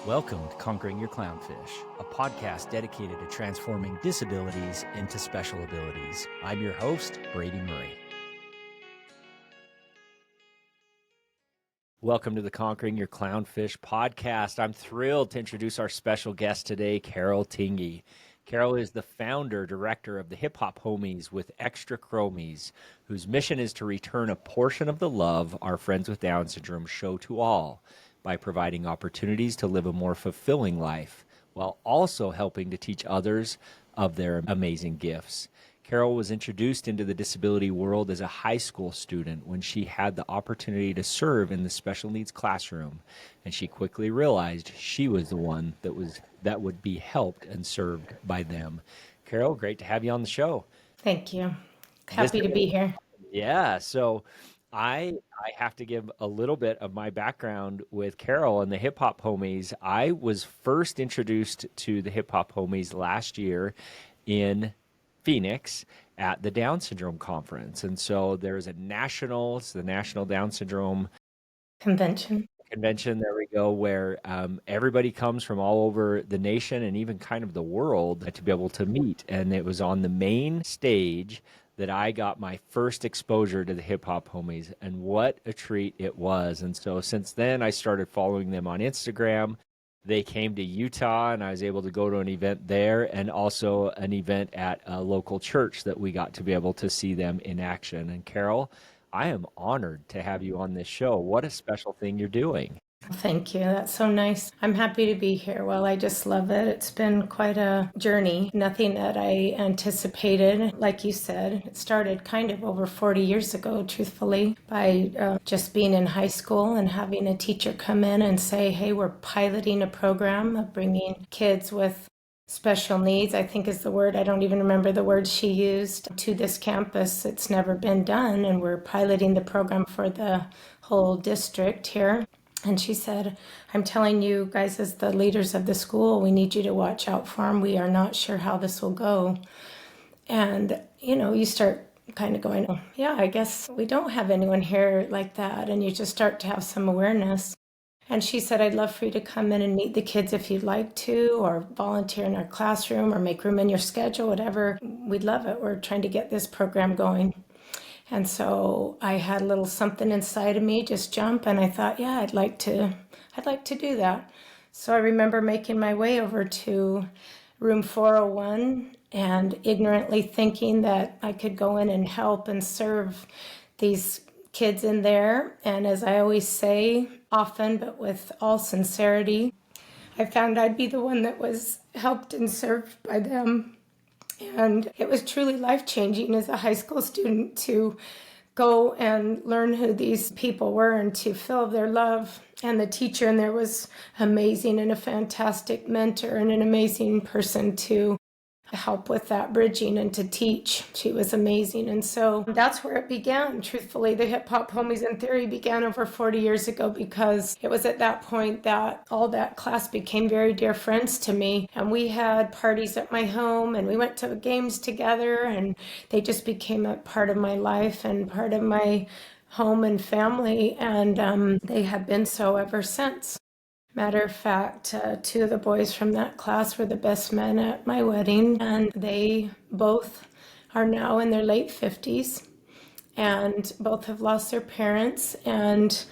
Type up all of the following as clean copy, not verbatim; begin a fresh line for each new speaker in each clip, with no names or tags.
Welcome to Conquering Your Clownfish, a podcast dedicated to transforming disabilities into special abilities. I'm your host, Brady Murray. Welcome to the Conquering Your Clownfish podcast. I'm thrilled to introduce our special guest today, Carol Tingey. Carol is the founder, director of the Hip Hop Homies with Extra Chromies, whose mission is to return a portion of the love our friends with Down syndrome show to all by providing opportunities to live a more fulfilling life while also helping to teach others of their amazing gifts. Carol was introduced into the disability world as a high school student when she had the opportunity to serve in the special needs classroom, and she quickly realized she was the one that would be helped and served by them. Carol, great to have you on the show.
Thank you. Happy to be here.
Yeah, so I have to give a little bit of my background with Carol and the Hip Hop Homies. I was first introduced to the Hip Hop Homies last year in Phoenix at the Down Syndrome Conference. And so there's it's the National Down Syndrome
Convention.
There we go, where everybody comes from all over the nation and even kind of the world to be able to meet. And it was on the main stage that I got my first exposure to the Hip Hop Homies, and what a treat it was. And so since then, I started following them on Instagram. They came to Utah, and I was able to go to an event there and also an event at a local church that we got to be able to see them in action. And Carol, I am honored to have you on this show. What a special thing you're doing.
Thank you. That's so nice. I'm happy to be here. Well, I just love it. It's been quite a journey. Nothing that I anticipated. Like you said, it started kind of over 40 years ago, truthfully, by just being in high school and having a teacher come in and say, hey, we're piloting a program of bringing kids with special needs, I think is the word. I don't even remember the word she used, to this campus. It's never been done. And we're piloting the program for the whole district here. And she said, I'm telling you guys as the leaders of the school, we need you to watch out for them. We are not sure how this will go. And, you start kind of going, oh, yeah, I guess we don't have anyone here like that. And you just start to have some awareness. And she said, I'd love for you to come in and meet the kids if you'd like to, or volunteer in our classroom, or make room in your schedule, whatever. We'd love it. We're trying to get this program going. And so I had a little something inside of me just jump, and I thought, yeah, I'd like to do that. So I remember making my way over to room 401 and ignorantly thinking that I could go in and help and serve these kids in there. And as I always say, often, but with all sincerity, I found I'd be the one that was helped and served by them. And it was truly life-changing as a high school student to go and learn who these people were and to feel their love. And the teacher in there was amazing and a fantastic mentor and an amazing person to help with that bridging and to teach. She was amazing. And so that's where it began. Truthfully, the Hip Hop Homies in theory began over 40 years ago because it was at that point that all that class became very dear friends to me. And we had parties at my home and we went to games together, and they just became a part of my life and part of my home and family. And they have been so ever since. Matter of fact, two of the boys from that class were the best men at my wedding, and they both are now in their late 50s, and both have lost their parents and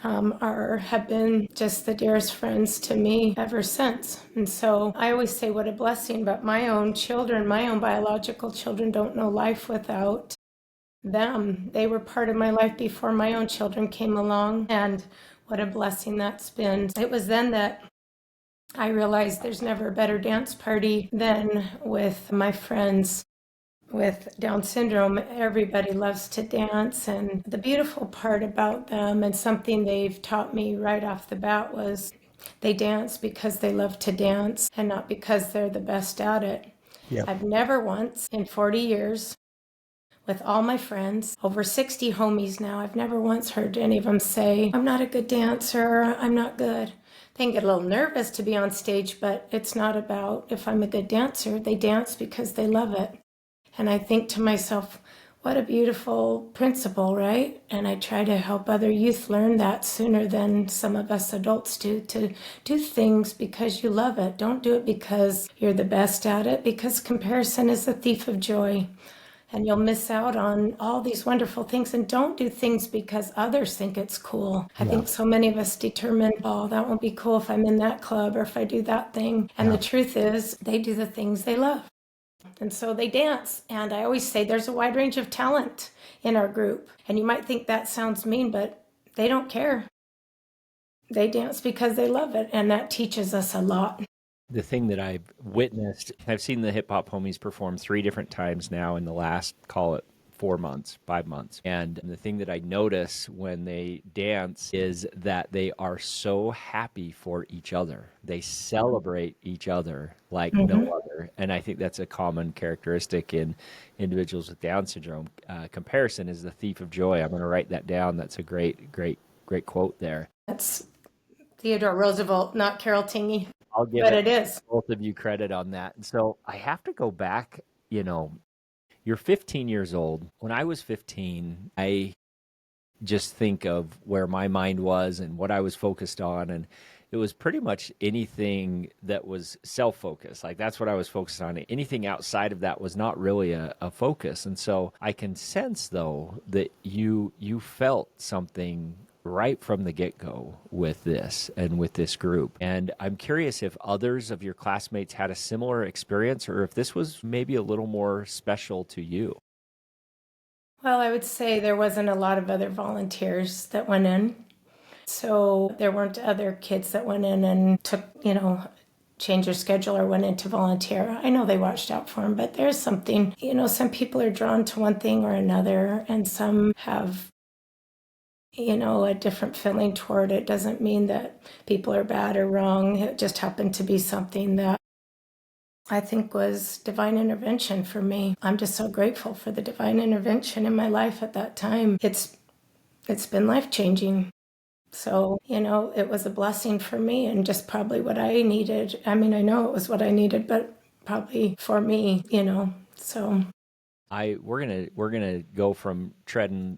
have been just the dearest friends to me ever since. And so I always say what a blessing, but my own children, my own biological children, don't know life without them. They were part of my life before my own children came along, and what a blessing that's been. It was then that I realized there's never a better dance party than with my friends with Down syndrome. Everybody loves to dance, and the beautiful part about them, and something they've taught me right off the bat, was they dance because they love to dance and not because they're the best at it. Yep. I've never once in 40 years with all my friends, over 60 homies now, I've never once heard any of them say, I'm not a good dancer, I'm not good. They can get a little nervous to be on stage, but it's not about if I'm a good dancer. They dance because they love it. And I think to myself, What a beautiful principle, right? And I try to help other youth learn that sooner than some of us adults do, to do things because you love it. Don't do it because you're the best at it, because comparison is the thief of joy. And you'll miss out on all these wonderful things. And don't do things because others think it's cool. I think so many of us determine, oh, that won't be cool if I'm in that club or if I do that thing. And the truth is, they do the things they love. And so they dance. And I always say there's a wide range of talent in our group. And you might think that sounds mean, but they don't care. They dance because they love it. And that teaches us a lot.
The thing that I've witnessed, I've seen the hip hop homies perform 3 different times now in the last, call it 4 months, 5 months. And the thing that I notice when they dance is that they are so happy for each other. They celebrate each other like no other. And I think that's a common characteristic in individuals with Down syndrome. Comparison is the thief of joy. I'm going to write that down. That's a great quote there.
That's Theodore Roosevelt, not Carol Tingey.
I'll give
But it is.
both of you credit on that. And so I have to go back, you're 15 years old. When I was 15, I just think of where my mind was and what I was focused on. And it was pretty much anything that was self-focused. Like that's what I was focused on. Anything outside of that was not really a focus. And so I can sense though that you felt something right from the get-go with this and with this group. And I'm curious if others of your classmates had a similar experience or if this was maybe a little more special to you.
Well, I would say there wasn't a lot of other volunteers that went in. So there weren't other kids that went in and took, change their schedule or went in to volunteer. I know they watched out for them, but there's something, some people are drawn to one thing or another and some have a different feeling toward it. Doesn't mean that people are bad or wrong. It just happened to be something that I think was divine intervention for me. I'm just so grateful for the divine intervention in my life at that time. It's been life-changing. So, it was a blessing for me and just probably what I needed. I mean, I know it was what I needed, but probably for me, so.
We're gonna go from treading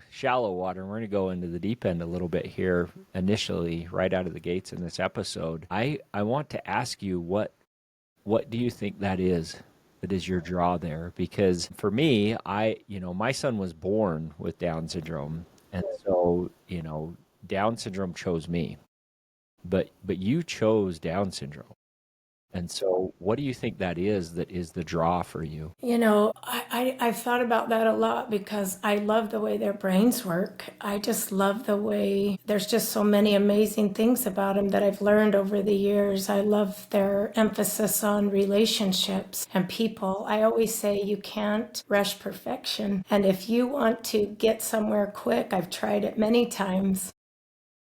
shallow water, and we're gonna go into the deep end a little bit here initially, right out of the gates in this episode. I want to ask you what do you think that is your draw there? Because for me, my son was born with Down syndrome, and so Down syndrome chose me, but you chose Down syndrome. And so what do you think that is the draw for you?
I've thought about that a lot because I love the way their brains work. I just love the way there's just so many amazing things about them that I've learned over the years. I love their emphasis on relationships and people. I always say you can't rush perfection. And if you want to get somewhere quick, I've tried it many times,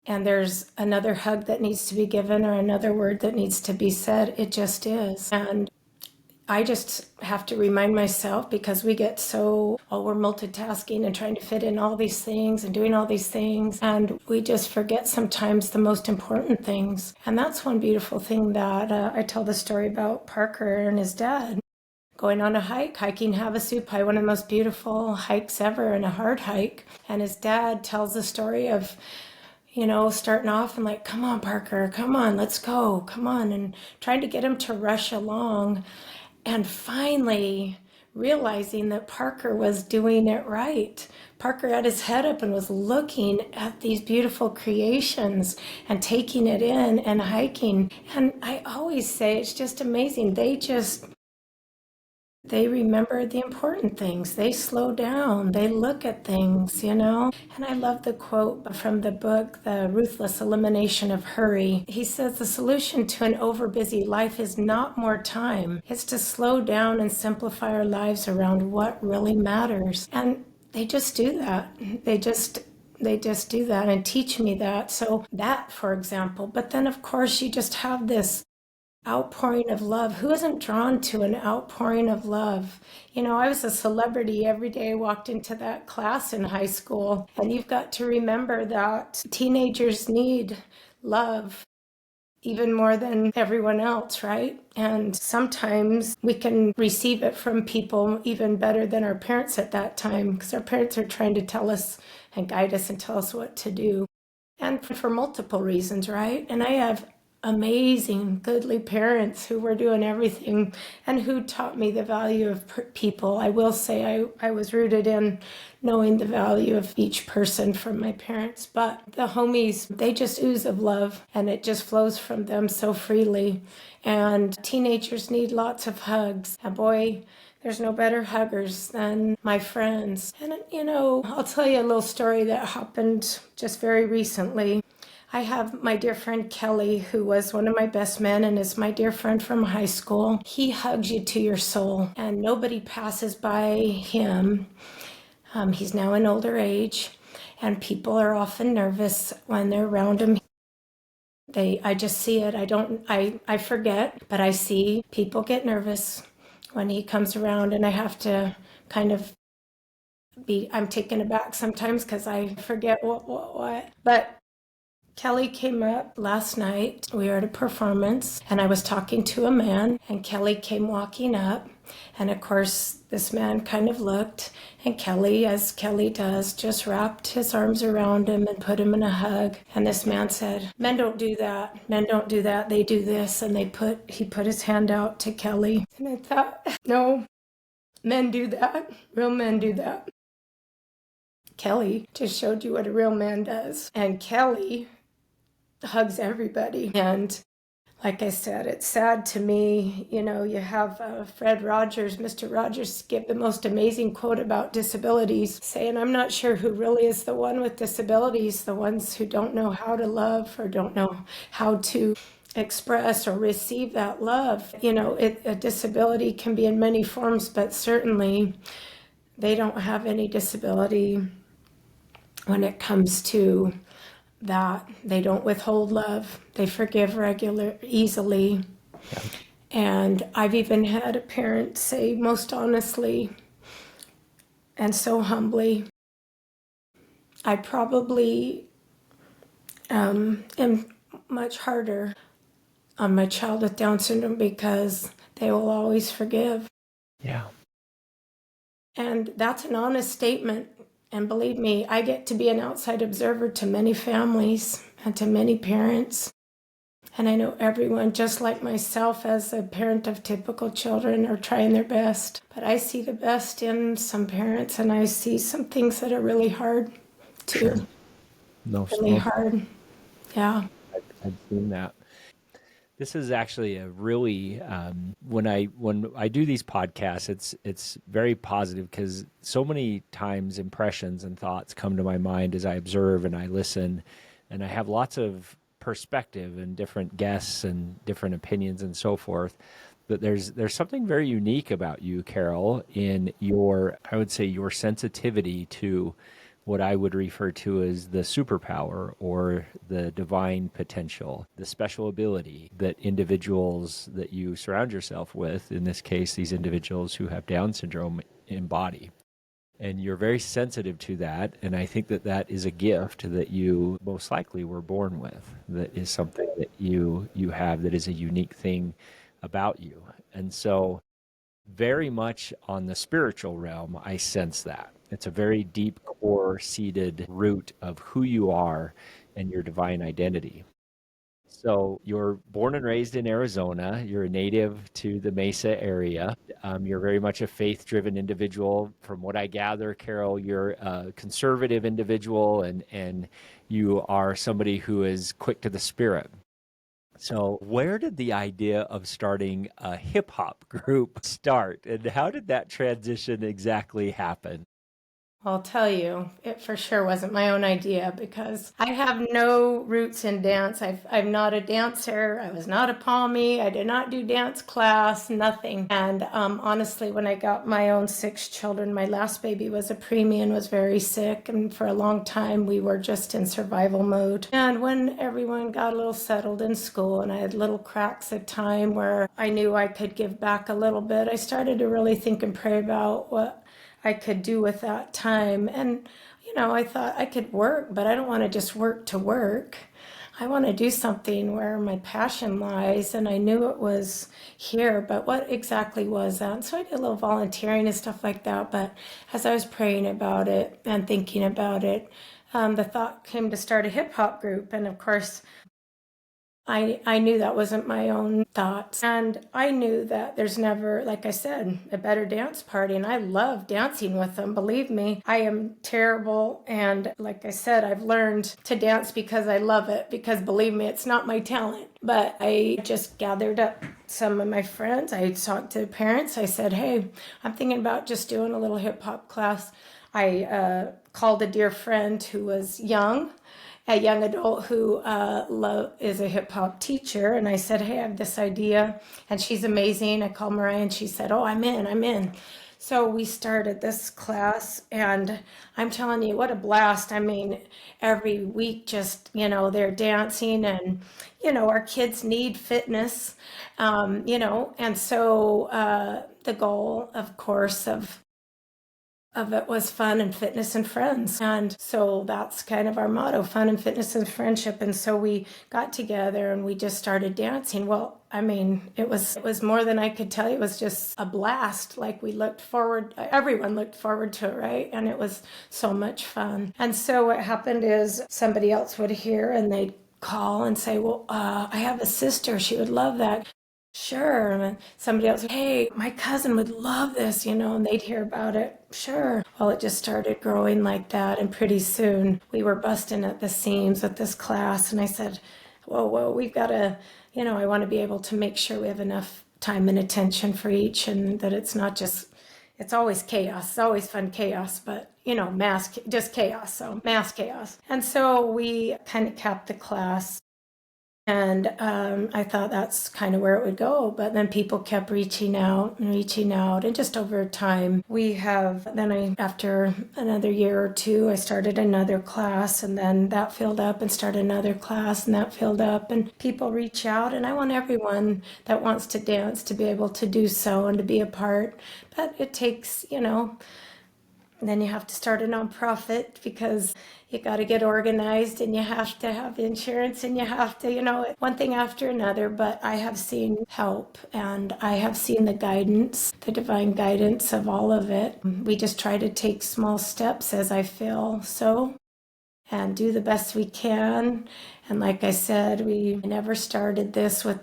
and there's another hug that needs to be given or another word that needs to be said, it just is. And I just have to remind myself, because we get so, we're multitasking and trying to fit in all these things and doing all these things, and we just forget sometimes the most important things. And that's one beautiful thing that I tell the story about Parker and his dad. Going on a hiking Havasu, probably one of the most beautiful hikes ever, and a hard hike. And his dad tells the story of starting off and like, come on, Parker, come on, let's go, come on, and trying to get him to rush along. And finally realizing that Parker was doing it right. Parker had his head up and was looking at these beautiful creations and taking it in and hiking. And I always say it's just amazing. They remember the important things. They slow down. They look at things, And I love the quote from the book, The Ruthless Elimination of Hurry. He says the solution to an overbusy life is not more time. It's to slow down and simplify our lives around what really matters. And they just do that. They just do that and teach me that. So that, for example. But then, of course, you just have this outpouring of love. Who isn't drawn to an outpouring of love? I was a celebrity every day I walked into that class in high school. And you've got to remember that teenagers need love. even more than everyone else, right? And sometimes we can receive it from people even better than our parents at that time, because our parents are trying to tell us and guide us and tell us what to do. And for multiple reasons, right? And I have amazing, goodly parents who were doing everything and who taught me the value of people. I will say I was rooted in knowing the value of each person from my parents. But the homies, they just ooze of love, and it just flows from them so freely. And teenagers need lots of hugs. And boy, there's no better huggers than my friends. And, I'll tell you a little story that happened just very recently. I have my dear friend Kelly, who was one of my best men and is my dear friend from high school. He hugs you to your soul, and nobody passes by him. He's now in older age, and people are often nervous when they're around him. I just see it. I forget, but I see people get nervous when he comes around, and I have to kind of I'm taken aback sometimes because I forget what. But Kelly came up last night. We were at a performance, and I was talking to a man, and Kelly came walking up. And of course, this man kind of looked, and Kelly, as Kelly does, just wrapped his arms around him and put him in a hug. And this man said, "Men don't do that. Men don't do that. They do this." And he put his hand out to Kelly. And I thought, no, men do that. Real men do that. Kelly just showed you what a real man does. And Kelly hugs everybody. And like I said, it's sad to me. You have Fred Rogers, Mr. Rogers, give the most amazing quote about disabilities, saying, "I'm not sure who really is the one with disabilities, the ones who don't know how to love or don't know how to express or receive that love." A disability can be in many forms, but certainly they don't have any disability when it comes to that. They don't withhold love. They forgive easily.
Yeah.
And I've even had a parent say most honestly and so humbly, "I probably am much harder on my child with Down syndrome because they will always forgive."
Yeah.
And that's an honest statement. And believe me, I get to be an outside observer to many families and to many parents. And I know everyone, just like myself as a parent of typical children, are trying their best. But I see the best in some parents, and I see some things that are really hard too.
Sure. No,
Really hard. Yeah.
I've seen that. This is actually a really when I do these podcasts, it's very positive because so many times impressions and thoughts come to my mind as I observe and I listen, and I have lots of perspective and different guests and different opinions and so forth. But there's something very unique about you, Carol, in I would say your sensitivity to what I would refer to as the superpower or the divine potential, the special ability that individuals that you surround yourself with, in this case, these individuals who have Down syndrome, embody. And you're very sensitive to that. And I think that that is a gift that you most likely were born with. That is something that you have that is a unique thing about you. And so very much on the spiritual realm, I sense that. It's a very deep core seated root of who you are and your divine identity. So you're born and raised in Arizona. You're a native to the Mesa area. You're very much a faith-driven individual. From what I gather, Carol, you're a conservative individual and you are somebody who is quick to the spirit. So where did the idea of starting a hip hop group start, and how did that transition exactly happen?
I'll tell you, it for sure wasn't my own idea because I have no roots in dance. I'm not a dancer. I was not a palmy. I did not do dance class, nothing. And honestly, when I got my own 6 children, my last baby was a preemie and was very sick. And for a long time, we were just in survival mode. And when everyone got a little settled in school and I had little cracks of time where I knew I could give back a little bit, I started to really think and pray about what I could do with that time. And, I thought I could work, but I don't want to just work to work. I want to do something where my passion lies. And I knew it was here, but what exactly was that? And so I did a little volunteering and stuff like that. But as I was praying about it and thinking about it, the thought came to start a hip hop group. And of course, I knew that wasn't my own thoughts. And I knew that there's never, like I said, a better dance party. And I love dancing with them. Believe me, I am terrible. And like I said, I've learned to dance because I love it, because believe me, it's not my talent. But I just gathered up some of my friends. I talked to parents. I said, hey, I'm thinking about just doing a little hip hop class. I called a dear friend who was a young adult who is a hip hop teacher. And I said, hey, I have this idea. And she's amazing. I called Mariah and she said, oh, I'm in. So we started this class, and I'm telling you, what a blast. I mean, every week, just, they're dancing, and, our kids need fitness, and so the goal, of course, of it was fun and fitness and friends. And so that's kind of our motto, fun and fitness and friendship. And so we got together and we just started dancing. Well, I mean, it was more than I could tell you. It was just a blast. Like everyone looked forward to it, right? And it was so much fun. And so what happened is somebody else would hear and they'd call and say, well, I have a sister. She would love that. Sure. And somebody else, hey, my cousin would love this, and they'd hear about it. Sure. Well, it just started growing like that. And pretty soon we were busting at the seams with this class. And I said, whoa, we've got to, I want to be able to make sure we have enough time and attention for each, and that it's not just, it's always chaos. It's always fun chaos, but just chaos. So mass chaos. And so we kind of capped the class. And I thought that's kind of where it would go. But then people kept reaching out. And just over time, after another year or two, I started another class. And then that filled up, and started another class, and that filled up. And people reach out. And I want everyone that wants to dance to be able to do so and to be a part. But it takes, and then you have to start a nonprofit, because you got to get organized, and you have to have insurance, and you have to, one thing after another. But I have seen help, and I have seen the guidance, the divine guidance of all of it. We just try to take small steps as I feel so, and do the best we can. And like I said, we never started this with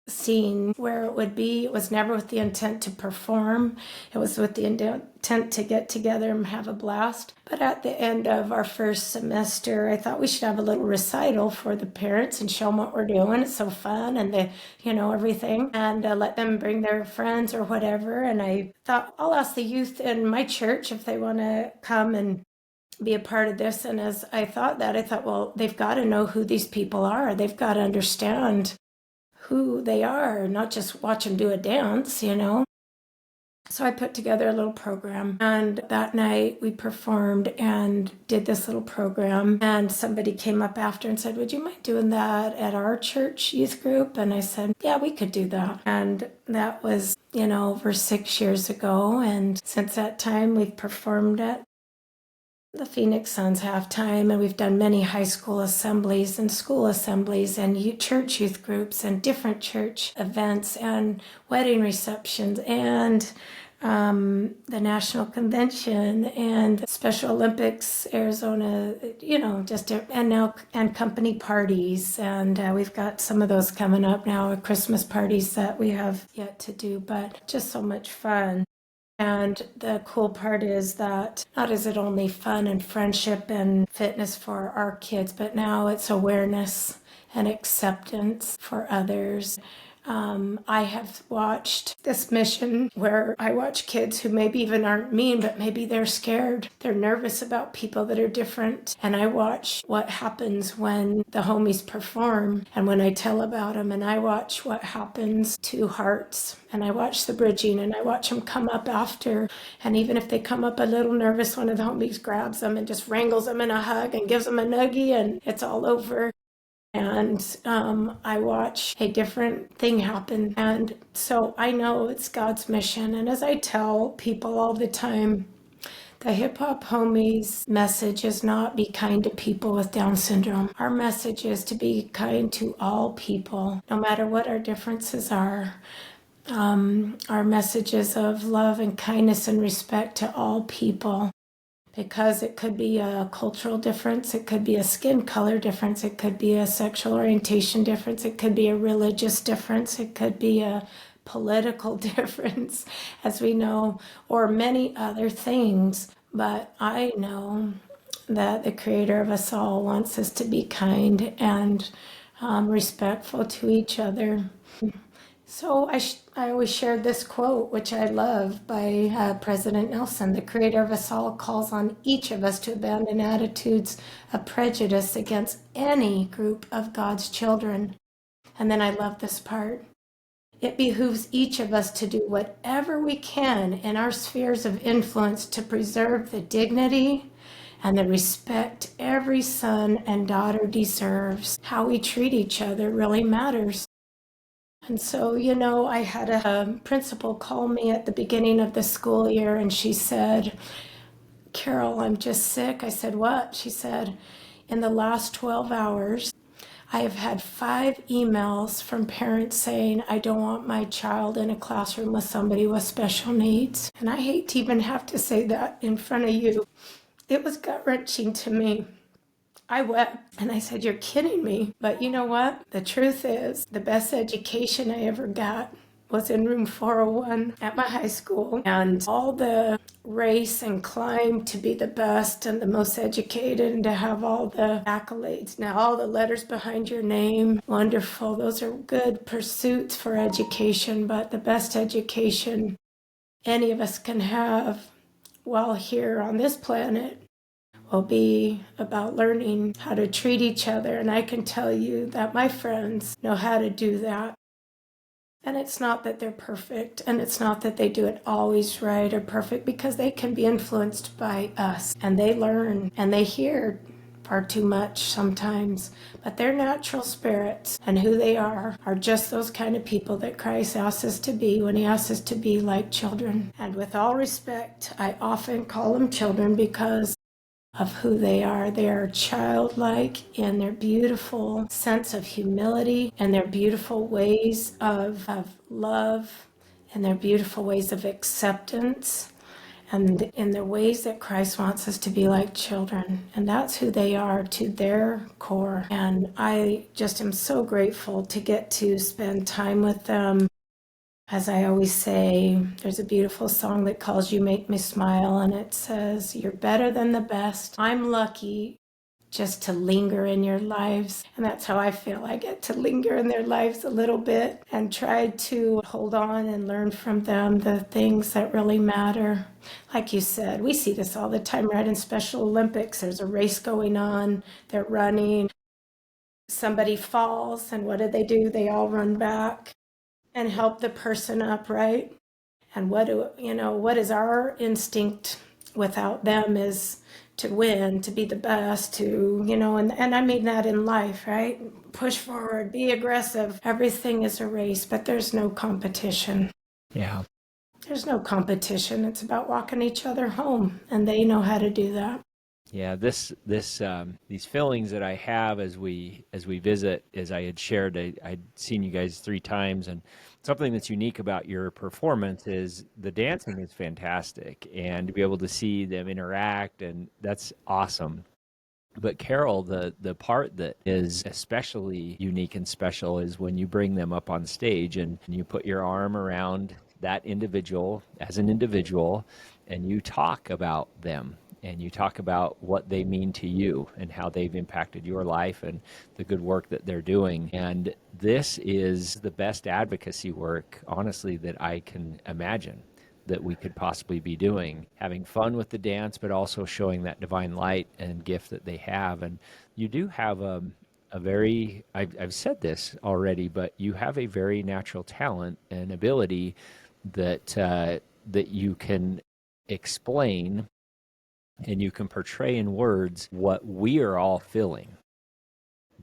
seeing where it would be. It was never with the intent to perform. It was with the intent to get together and have a blast. But at the end of our first semester, I thought we should have a little recital for the parents and show them what we're doing. It's so fun, and everything, and let them bring their friends or whatever. And I thought, I'll ask the youth in my church if they want to come and be a part of this. And as I thought, well, they've got to know who these people are. They've got to understand who they are, not just watch them do a dance, So I put together a little program, and that night we performed and did this little program. And somebody came up after and said, would you mind doing that at our church youth group? And I said, yeah, we could do that. And that was, over 6 years ago. And since that time, we've performed at the Phoenix Suns halftime, and we've done many high school assemblies and school assemblies and church youth groups and different church events and wedding receptions and the National Convention and Special Olympics, Arizona, and company parties. And we've got some of those coming up now, Christmas parties that we have yet to do, but just so much fun. And the cool part is that not is it only fun and friendship and fitness for our kids, but now it's awareness and acceptance for others. I have watched this mission where I watch kids who maybe even aren't mean, but maybe they're scared. They're nervous about people that are different. And I watch what happens when the homies perform and when I tell about them. And I watch what happens to hearts. And I watch the bridging, and I watch them come up after. And even if they come up a little nervous, one of the homies grabs them and just wrangles them in a hug and gives them a nuggie, and it's all over. And I watch a different thing happen. And so I know it's God's mission. And as I tell people all the time, The Hip Hop Homies message is not be kind to people with Down syndrome. Our message is to be kind to all people, no matter what our differences are. Our messages of love and kindness and respect to all people, because it could be a cultural difference, it could be a skin color difference, it could be a sexual orientation difference, it could be a religious difference, it could be a political difference, as we know, or many other things. But I know that the Creator of us all wants us to be kind and respectful to each other. So I always shared this quote, which I love, by President Nelson. The Creator of us all calls on each of us to abandon attitudes of prejudice against any group of God's children. And then I love this part. It behooves each of us to do whatever we can in our spheres of influence to preserve the dignity and the respect every son and daughter deserves. How we treat each other really matters. And so, I had a principal call me at the beginning of the school year, and she said, "Carol, I'm just sick." I said, "What?" She said, "In the last 12 hours, I have had 5 emails from parents saying I don't want my child in a classroom with somebody with special needs." And I hate to even have to say that in front of you. It was gut-wrenching to me. I wept and I said, "You're kidding me." But you know what? The truth is, the best education I ever got was in room 401 at my high school. And all the race and climb to be the best and the most educated and to have all the accolades. Now, all the letters behind your name, wonderful. Those are good pursuits for education, but the best education any of us can have while here on this planet will be about learning how to treat each other. And I can tell you that my friends know how to do that. And it's not that they're perfect, and it's not that they do it always right or perfect, because they can be influenced by us, and they learn and they hear far too much sometimes. But their natural spirits and who they are just those kind of people that Christ asks us to be when he asks us to be like children. And with all respect, I often call them children because of who they are. They are childlike in their beautiful sense of humility and their beautiful ways of love and their beautiful ways of acceptance and in the ways that Christ wants us to be like children. And that's who they are to their core. And I just am so grateful to get to spend time with them. As I always say, there's a beautiful song that calls "You Make Me Smile," and it says, "You're better than the best. I'm lucky just to linger in your lives." And that's how I feel. I get to linger in their lives a little bit and try to hold on and learn from them the things that really matter. Like you said, we see this all the time, right? In Special Olympics, there's a race going on, they're running, somebody falls, and what do? They all run back and help the person up, right? And what is our instinct without them is to win, to be the best, and I mean that in life, right? Push forward, be aggressive. Everything is a race, but there's no competition.
Yeah.
There's no competition. It's about walking each other home, and they know how to do that.
Yeah, these feelings that I have as we visit, as I had shared, I'd seen you guys 3 times, and something that's unique about your performance is the dancing is fantastic, and to be able to see them interact, and that's awesome. But Carol, the part that is especially unique and special is when you bring them up on stage and you put your arm around that individual as an individual, and you talk about them and you talk about what they mean to you and how they've impacted your life and the good work that they're doing. And this is the best advocacy work, honestly, that I can imagine that we could possibly be doing, having fun with the dance, but also showing that divine light and gift that they have. And you do have a very, I've said this already, but you have a very natural talent and ability that that you can explain and you can portray in words what we are all feeling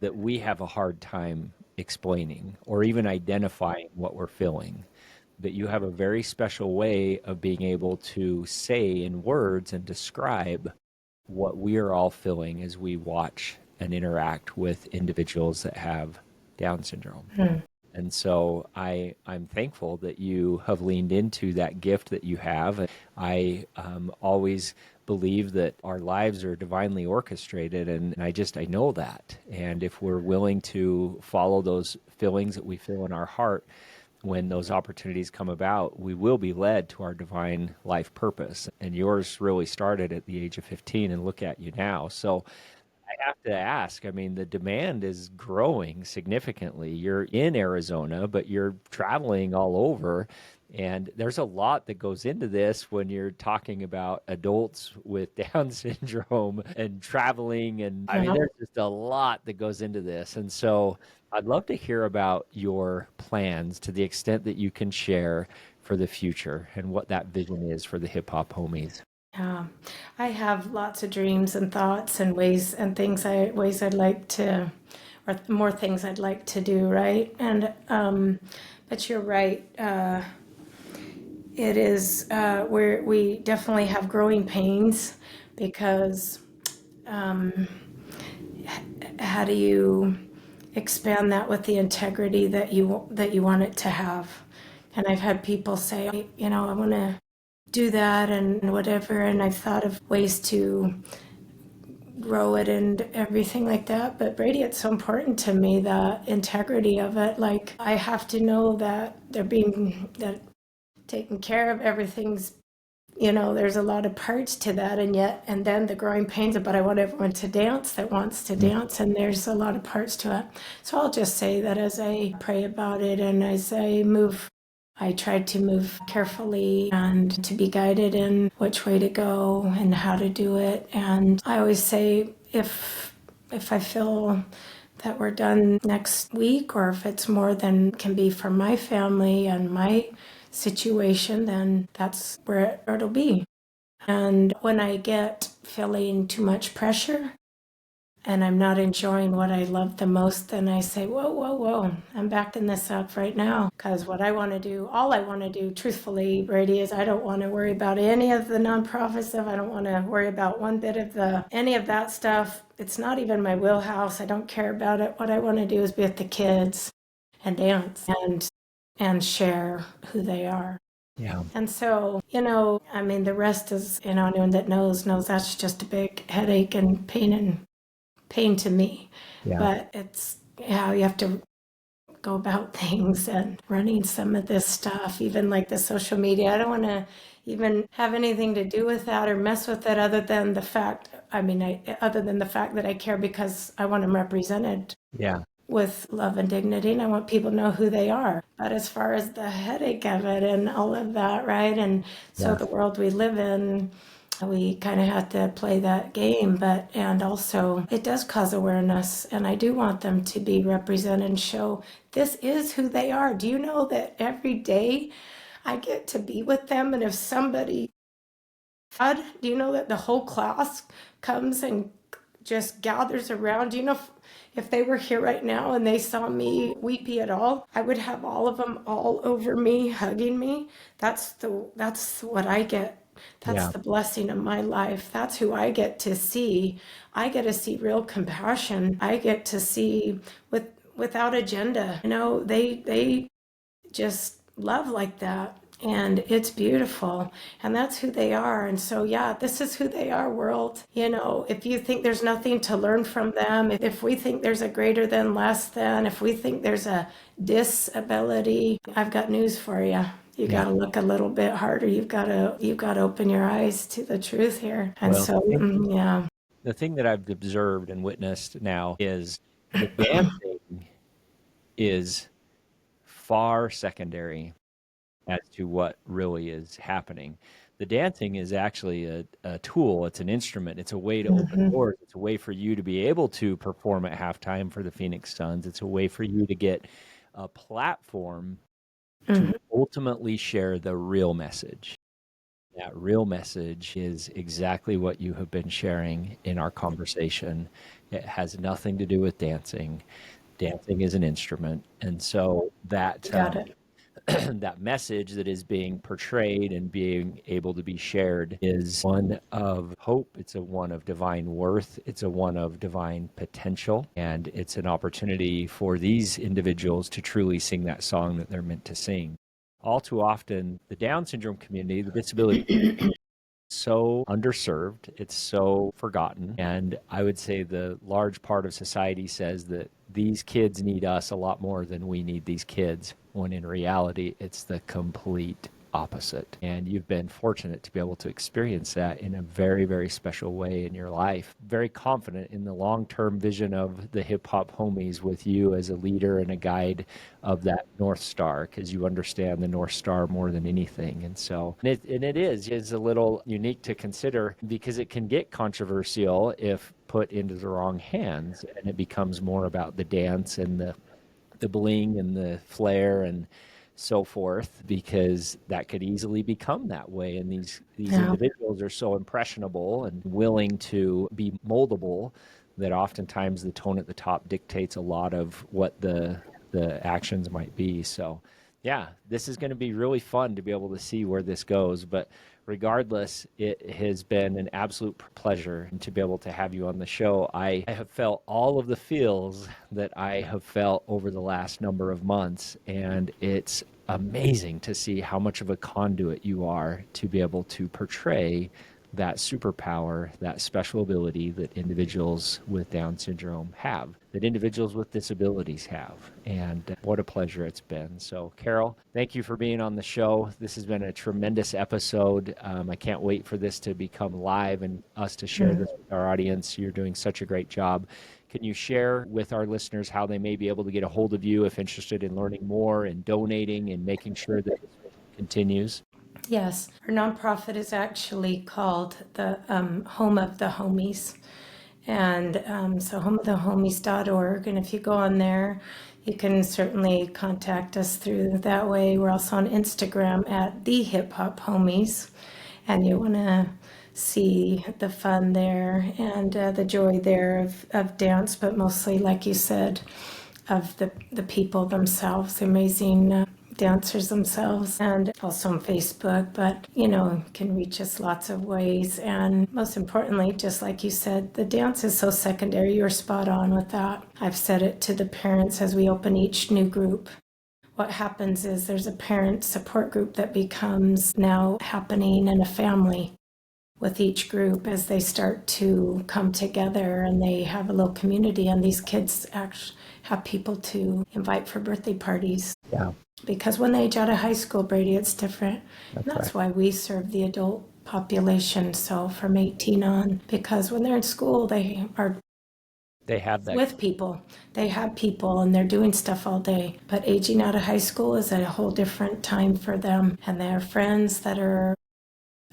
that we have a hard time explaining or even identifying what we're feeling. but you have a very special way of being able to say in words and describe what we are all feeling as we watch and interact with individuals that have Down syndrome. And so I'm thankful that you have leaned into that gift that you have. I always believe that our lives are divinely orchestrated, and I know that. And if we're willing to follow those feelings that we feel in our heart, when those opportunities come about, we will be led to our divine life purpose. And yours really started at the age of 15, and look at you now. So I have to ask, I mean, the demand is growing significantly. You're in Arizona, but you're traveling all over. And there's a lot that goes into this when you're talking about adults with Down syndrome and traveling. And I mean,
Yeah.
there's just a lot that goes into this. And so I'd love to hear about your plans to the extent that you can share for the future and what that vision is for the hip hop homies.
Yeah, I have lots of dreams and thoughts and ways I'd like to, or more things I'd like to do, right? And but you're right. It is we definitely have growing pains because how do you expand that with the integrity that you want it to have? And I've had people say, I want to do that and whatever, and I've thought of ways to grow it and everything like that. But Brady, it's so important to me, the integrity of it. Like, I have to know that that taken care of, everything's, there's a lot of parts to that, and then the growing pains, but I want everyone to dance that wants to dance, and there's a lot of parts to it. So I'll just say that as I pray about it and as I try to move carefully and to be guided in which way to go and how to do it. And I always say, if I feel that we're done next week, or if it's more than can be for my family and my situation, then that's where it'll be. And when I get feeling too much pressure and I'm not enjoying what I love the most, then I say, whoa, whoa, whoa, I'm backing this up right now. Because what I want to do, all I want to do, truthfully, Brady, is I don't want to worry about any of the nonprofit stuff. I don't want to worry about one bit of any of that stuff. It's not even my wheelhouse. I don't care about it. What I want to do is be with the kids and dance and share who they are.
Yeah.
And so, I mean, the rest is, anyone that knows that's just a big headache and pain to me.
Yeah.
But it's how you have to go about things and running some of this stuff, even like the social media. I don't want to even have anything to do with that or mess with it other than the fact that I care, because I want them represented
Yeah.
with love and dignity, and I want people to know who they are. But as far as the headache of it and all of that, right? And so
Yeah.
the world we live in, we kind of have to play that game, and also it does cause awareness, and I do want them to be represented and show this is who they are. Do you know that every day I get to be with them, and if somebody, do you know that the whole class comes and just gathers around? Do you know if they were here right now and they saw me weepy at all, I would have all of them all over me, hugging me. That's what I get. That's the blessing of my life. That's who I get to see. I get to see real compassion. I get to see without agenda. They just love like that. And it's beautiful. And that's who they are. And so, yeah, this is who they are, world. If you think there's nothing to learn from them, if we think there's a greater than, less than, if we think there's a disability, I've got news for you. You got to look a little bit harder. You've got to open your eyes to the truth here. And yeah.
The thing that I've observed and witnessed now is the dancing is far secondary as to what really is happening. The dancing is actually a tool. It's an instrument. It's a way to open doors. It's a way for you to be able to perform at halftime for the Phoenix Suns. It's a way for you to get a platform to ultimately share the real message. That real message is exactly what you have been sharing in our conversation. It has nothing to do with dancing. Dancing is an instrument. And so that
Got it.
that message that is being portrayed and being able to be shared is one of hope. It's a one of divine worth. It's a one of divine potential. And it's an opportunity for these individuals to truly sing that song that they're meant to sing. All too often, the Down syndrome community, the disability so underserved, it's so forgotten. And I would say the large part of society says that these kids need us a lot more than we need these kids, when in reality, it's the complete opposite. And you've been fortunate to be able to experience that in a very, very special way in your life. Very confident in the long-term vision of the Hip Hop Homies with you as a leader and a guide of that North Star, because you understand the North Star more than anything. And so, it is a little unique to consider, because it can get controversial if put into the wrong hands, and it becomes more about the dance and the bling and the flair and so forth, because that could easily become that way. And these individuals are so impressionable and willing to be moldable that oftentimes the tone at the top dictates a lot of what the actions might be. So yeah, this is going to be really fun to be able to see where this goes. But regardless, it has been an absolute pleasure to be able to have you on the show. I have felt all of the feels that I have felt over the last number of months, and it's amazing to see how much of a conduit you are to be able to portray that superpower, that special ability that individuals with Down syndrome have, that individuals with disabilities have. And what a pleasure it's been. So, Carol, thank you for being on the show. This has been a tremendous episode. I can't wait for this to become live and us to share this with our audience. You're doing such a great job. Can you share with our listeners how they may be able to get a hold of you if interested in learning more and donating and making sure that this continues?
Yes, our nonprofit is actually called the Home of the Homies. And so homeofthehomies.org. And if you go on there, you can certainly contact us through that way. We're also on Instagram at the Hip Hop Homies. And you want to see the fun there and the joy there of dance, but mostly, like you said, of the people themselves, the amazing dancers themselves, and also on Facebook. But you can reach us lots of ways, and most importantly, just like you said, the dance is so secondary. You're spot on with that. I've said it to the parents as we open each new group. What happens is there's a parent support group that becomes now happening in a family with each group as they start to come together, and they have a little community, and these kids actually have people to invite for birthday parties.
Yeah.
Because when they age out of high school, Brady, it's different. That's why we serve the adult population, so from 18 on, because when they're in school, they have that with people. They have people and they're doing stuff all day. But aging out of high school is a whole different time for them, and their friends that are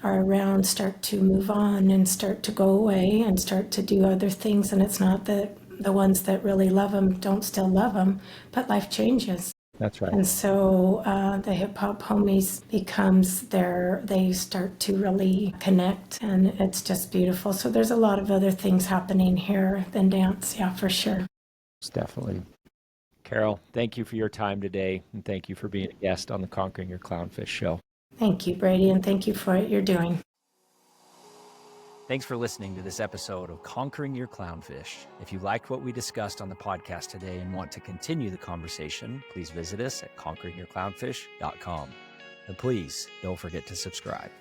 around start to move on and start to go away and start to do other things. And it's not that the ones that really love them don't still love them, but life changes.
That's right.
And so the Hip Hop Homies becomes they start to really connect, and it's just beautiful. So there's a lot of other things happening here than dance, yeah, for sure.
Definitely. Carol, thank you for your time today, and thank you for being a guest on the Conquering Your Clownfish show.
Thank you, Brady, and thank you for what you're doing.
Thanks for listening to this episode of Conquering Your Clownfish. If you liked what we discussed on the podcast today and want to continue the conversation, please visit us at conqueringyourclownfish.com. And please don't forget to subscribe.